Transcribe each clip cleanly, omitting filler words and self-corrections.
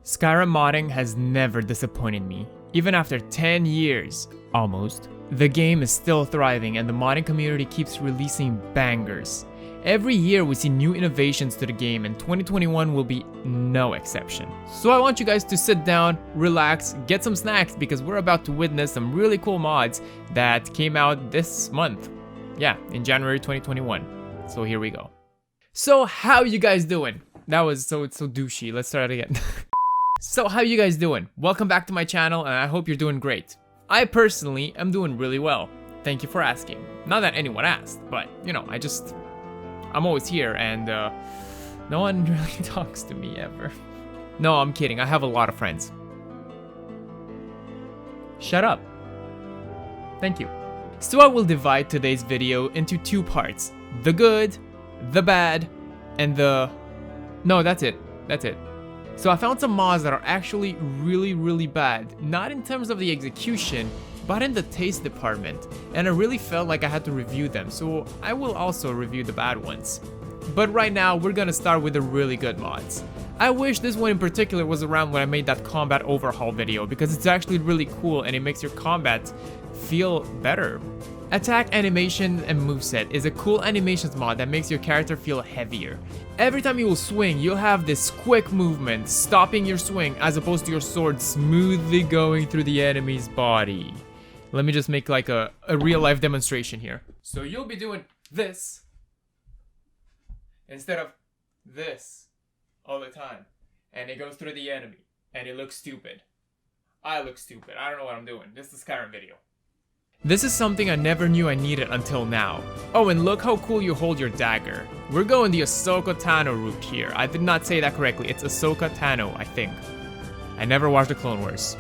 Skyrim modding has never disappointed me. Even after 10 years, almost, the game is still thriving and the modding community keeps releasing bangers. Every year we see new innovations to the game and 2021 will be no exception. So I want you guys to sit down, relax, get some snacks because we're about to witness some really cool mods that came out this month. Yeah, in January 2021. So here we go. So how you guys doing? That was so douchey. Let's start again. So how you guys doing? Welcome back to my channel and I hope you're doing great. I personally am doing really well. Thank you for asking. Not that anyone asked, but you know, I'm always here and no one really talks to me ever. No, I'm kidding. I have a lot of friends. Shut up. Thank you. So I will divide today's video into two parts. The good, the bad, and the... No, that's it. That's it. So I found some mods that are actually really bad. Not in terms of the execution, but in the taste department. And I really felt like I had to review them, so I will also review the bad ones. But right now, we're gonna start with the really good mods. I wish this one in particular was around when I made that combat overhaul video, because it's actually really cool and it makes your combat feel better. Attack animation and moveset is a cool animations mod that makes your character feel heavier. Every time you will swing, you'll have this quick movement, stopping your swing as opposed to your sword smoothly going through the enemy's body. Let me just make like a real life demonstration here. So you'll be doing this instead of this all the time. And it goes through the enemy and it looks stupid. I look stupid. I don't know what I'm doing. This is the Skyrim video. This is something I never knew I needed until now. Oh, and look how cool you hold your dagger. We're going the Ahsoka Tano route here. I did not say that correctly. It's Ahsoka Tano, I think. I never watched the Clone Wars.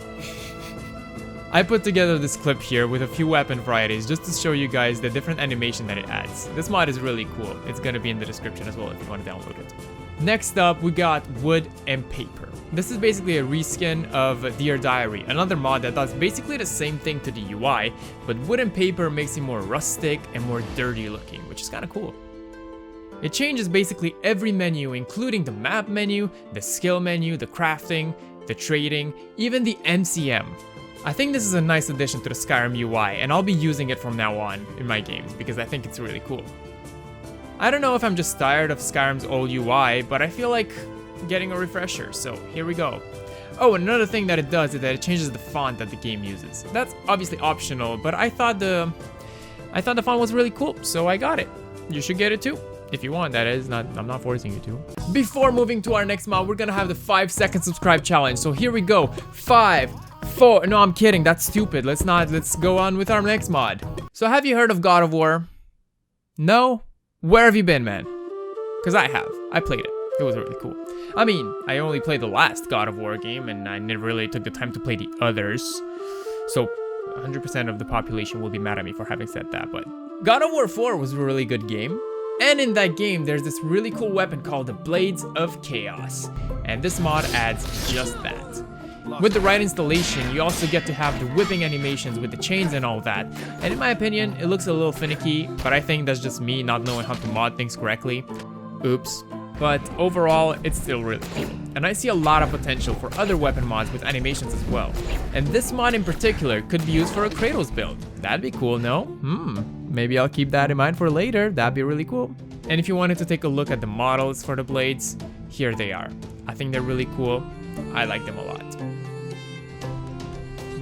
I put together this clip here with a few weapon varieties just to show you guys the different animation that it adds. This mod is really cool. It's gonna be in the description as well if you want to download it. Next up, we got Wood and Paper. This is basically a reskin of Dear Diary, another mod that does basically the same thing to the UI, but Wood and Paper makes it more rustic and more dirty looking, which is kind of cool. It changes basically every menu, including the map menu, the skill menu, the crafting, the trading, even the MCM. I think this is a nice addition to the Skyrim UI, and I'll be using it from now on in my games because I think it's really cool. I don't know if I'm just tired of Skyrim's old UI, but I feel like getting a refresher, so here we go. Oh, and another thing that it does is that it changes the font that the game uses. That's obviously optional, but I thought the font was really cool, so I got it. You should get it too. If you want, that is. I'm not forcing you to. Before moving to our next mod, we're gonna have the 5-second subscribe challenge. So here we go. 5, 4. No, I'm kidding. That's stupid. Let's go on with our next mod. So have you heard of God of War? No? Where have you been, man? Because I have. I played it. It was really cool. I mean, I only played the last God of War game and I never really took the time to play the others. So 100% of the population will be mad at me for having said that, but God of War 4 was a really good game. And in that game, there's this really cool weapon called the Blades of Chaos. And this mod adds just that. With the right installation, you also get to have the whipping animations with the chains and all that. And in my opinion, it looks a little finicky, but I think that's just me not knowing how to mod things correctly. Oops. But overall, it's still really cool. And I see a lot of potential for other weapon mods with animations as well. And this mod in particular could be used for a Kratos build. That'd be cool, no? Maybe I'll keep that in mind for later. That'd be really cool. And if you wanted to take a look at the models for the blades, here they are. I think they're really cool. I like them a lot.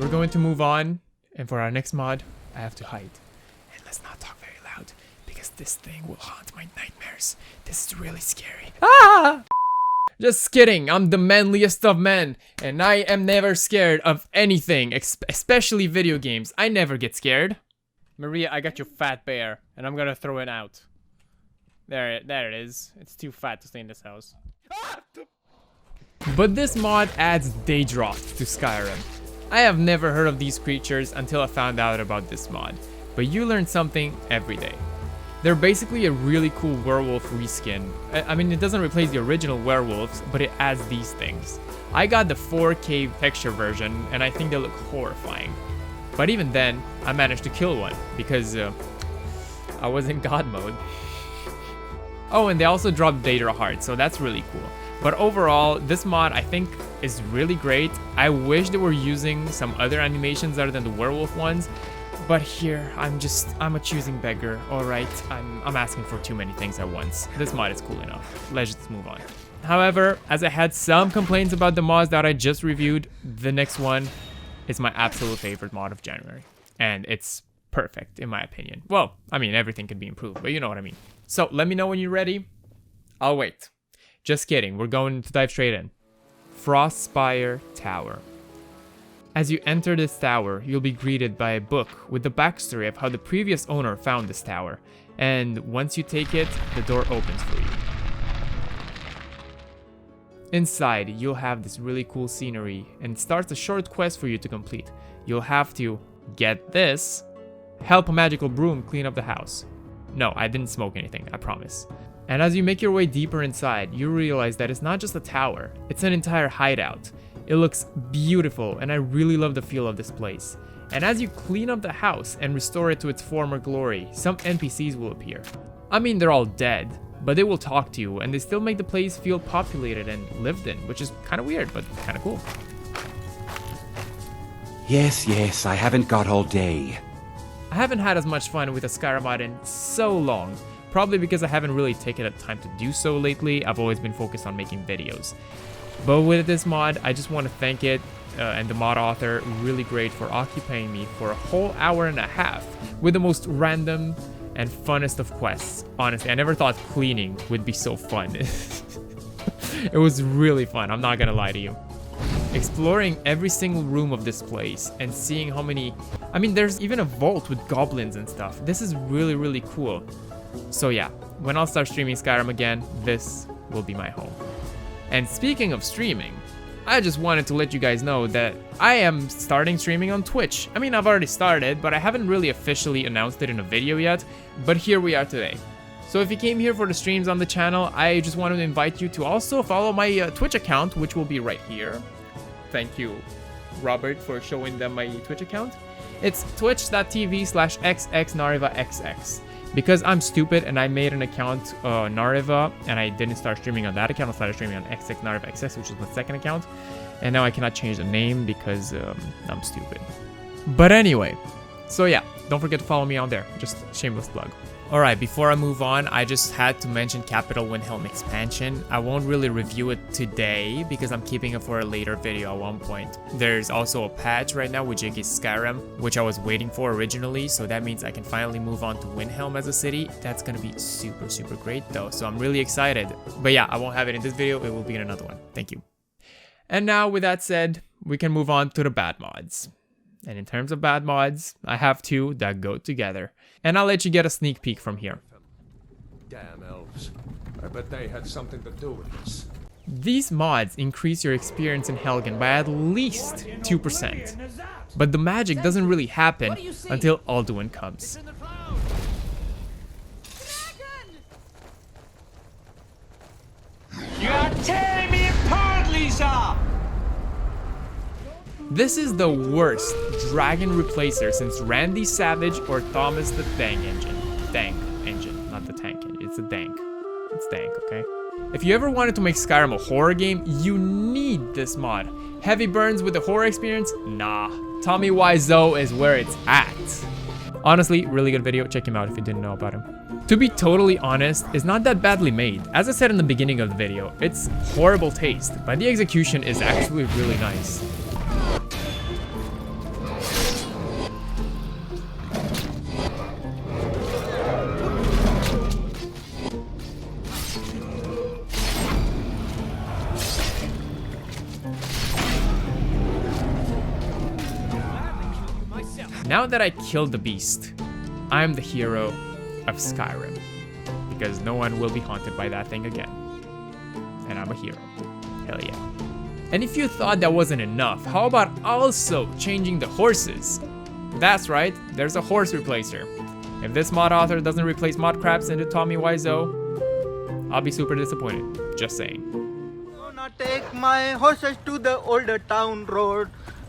We're going to move on. And for our next mod, I have to hide. And let's not talk very loud because this thing will haunt my nightmares. This is really scary. Ah! Just kidding, I'm the manliest of men, and I am never scared of anything, especially video games. I never get scared. Maria, I got your fat bear, and I'm gonna throw it out. There it is. It's too fat to stay in this house. But this mod adds daedroths to Skyrim. I have never heard of these creatures until I found out about this mod, but you learn something every day. They're basically a really cool werewolf reskin. I mean, it doesn't replace the original werewolves, but it adds these things. I got the 4K texture version, and I think they look horrifying. But even then, I managed to kill one, because I was in God mode. Oh, and they also dropped Daedra hearts, so that's really cool. But overall, this mod I think is really great. I wish they were using some other animations other than the werewolf ones. But here, I'm a choosing beggar. Alright, I'm asking for too many things at once. This mod is cool enough. Let's just move on. However, as I had some complaints about the mods that I just reviewed, the next one is my absolute favorite mod of January. And it's perfect, in my opinion. Well, I mean, everything can be improved, but you know what I mean. So, let me know when you're ready. I'll wait. Just kidding, we're going to dive straight in. Frostspire Tower. As you enter this tower, you'll be greeted by a book with the backstory of how the previous owner found this tower. And once you take it, the door opens for you. Inside, you'll have this really cool scenery and it starts a short quest for you to complete. You'll have to, get this, help a magical broom clean up the house. No, I didn't smoke anything, I promise. And as you make your way deeper inside, you realize that it's not just a tower, it's an entire hideout. It looks beautiful and I really love the feel of this place. And as you clean up the house and restore it to its former glory, some NPCs will appear. I mean, they're all dead, but they will talk to you and they still make the place feel populated and lived in, which is kind of weird, but kind of cool. Yes, I haven't got all day. I haven't had as much fun with a Skyrim mod in so long, probably because I haven't really taken the time to do so lately. I've always been focused on making videos. But with this mod, I just want to thank it and the mod author, really great for occupying me for a whole hour and a half with the most random and funnest of quests. Honestly, I never thought cleaning would be so fun. It was really fun, I'm not gonna lie to you. Exploring every single room of this place and seeing how many... I mean, there's even a vault with goblins and stuff. This is really, really cool. So yeah, when I'll start streaming Skyrim again, this will be my home. And speaking of streaming, I just wanted to let you guys know that I am starting streaming on Twitch. I mean, I've already started, but I haven't really officially announced it in a video yet, but here we are today. So if you came here for the streams on the channel, I just wanted to invite you to also follow my Twitch account, which will be right here. Thank you, Robert, for showing them my Twitch account. It's twitch.tv/xxnarivaxx. Because I'm stupid and I made an account, Nariva, and I didn't start streaming on that account, I started streaming on xxnarivaxx, which is my second account. And now I cannot change the name because I'm stupid. But anyway, so yeah, don't forget to follow me on there, just shameless plug. Alright, before I move on, I just had to mention Capital Windhelm expansion. I won't really review it today because I'm keeping it for a later video at one point. There's also a patch right now with Jiggy's Skyrim, which I was waiting for originally, so that means I can finally move on to Windhelm as a city. That's gonna be super, super great though, so I'm really excited. But yeah, I won't have it in this video, it will be in another one. Thank you. And now, with that said, we can move on to the bad mods. And in terms of bad mods, I have two that go together. And I'll let you get a sneak peek from here. Damn elves. I bet they had something to do with this. These mods increase your experience in Helgen by at least 2%. But the magic doesn't really happen until Alduin comes. You are tearing me apart, Lisa! This is the worst dragon replacer since Randy Savage or Thomas the Tank Engine. Tank Engine, not the tank engine. It's a dank. It's dank, okay? If you ever wanted to make Skyrim a horror game, you need this mod. Heavy burns with the horror experience? Nah. Tommy Wiseau is where it's at. Honestly, really good video. Check him out if you didn't know about him. To be totally honest, it's not that badly made. As I said in the beginning of the video, it's horrible taste, but the execution is actually really nice. Now that I killed the beast, I'm the hero of Skyrim, because no one will be haunted by that thing again. And I'm a hero. Hell yeah. And if you thought that wasn't enough, how about also changing the horses? That's right, there's a horse replacer. If this mod author doesn't replace mod craps into Tommy Wiseau, I'll be super disappointed. Just saying. Gonna take my horses to the older town road.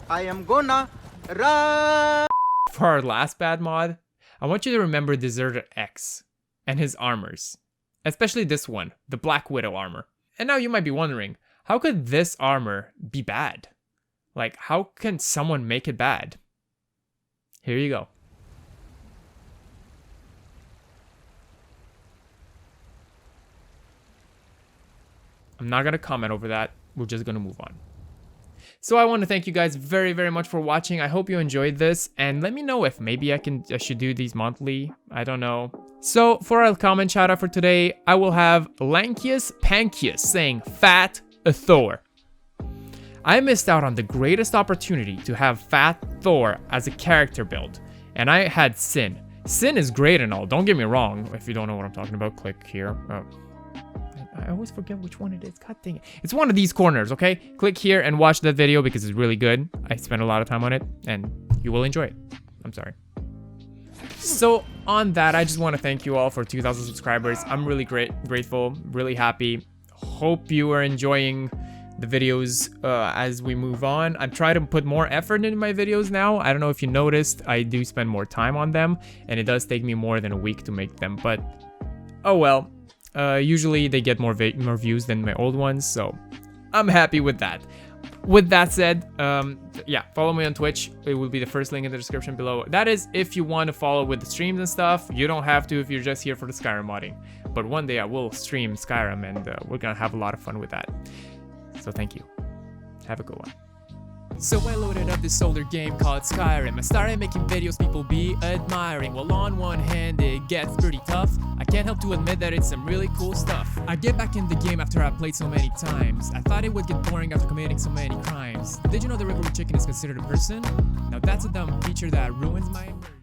I am gonna run. For our last bad mod, I want you to remember Deserter X and his armors. Especially this one, the Black Widow armor. And now you might be wondering, how could this armor be bad? Like, how can someone make it bad? Here you go. I'm not going to comment over that. We're just going to move on. So I want to thank you guys very, very much for watching. I hope you enjoyed this. And let me know if maybe I should do these monthly. I don't know. So for our comment shout out for today, I will have Lankius Pankius saying Fat Thor. I missed out on the greatest opportunity to have Fat Thor as a character build. And I had Sin. Sin is great and all. Don't get me wrong. If you don't know what I'm talking about, click here. I always forget which one it is. God dang it. It's one of these corners, okay? Click here and watch that video because it's really good. I spent a lot of time on it and you will enjoy it. I'm sorry. So on that, I just want to thank you all for 2,000 subscribers. I'm really grateful, really happy. Hope you are enjoying the videos as we move on. I'm trying to put more effort into my videos now. I don't know if you noticed, I do spend more time on them and it does take me more than a week to make them, but oh well. Usually they get more views than my old ones, so I'm happy with that. With that said, yeah, follow me on Twitch. It will be the first link in the description below. That is if you want to follow with the streams and stuff. You don't have to if you're just here for the Skyrim modding. But one day I will stream Skyrim and we're gonna have a lot of fun with that. So thank you. Have a good one. So I loaded up this older game called Skyrim. I started making videos people be admiring. Well, on one hand, it gets pretty tough. I can't help to admit that it's some really cool stuff. I get back in the game after I played so many times. I thought it would get boring after committing so many crimes. Did you know the regular chicken is considered a person? Now that's a dumb feature that ruins my immersion.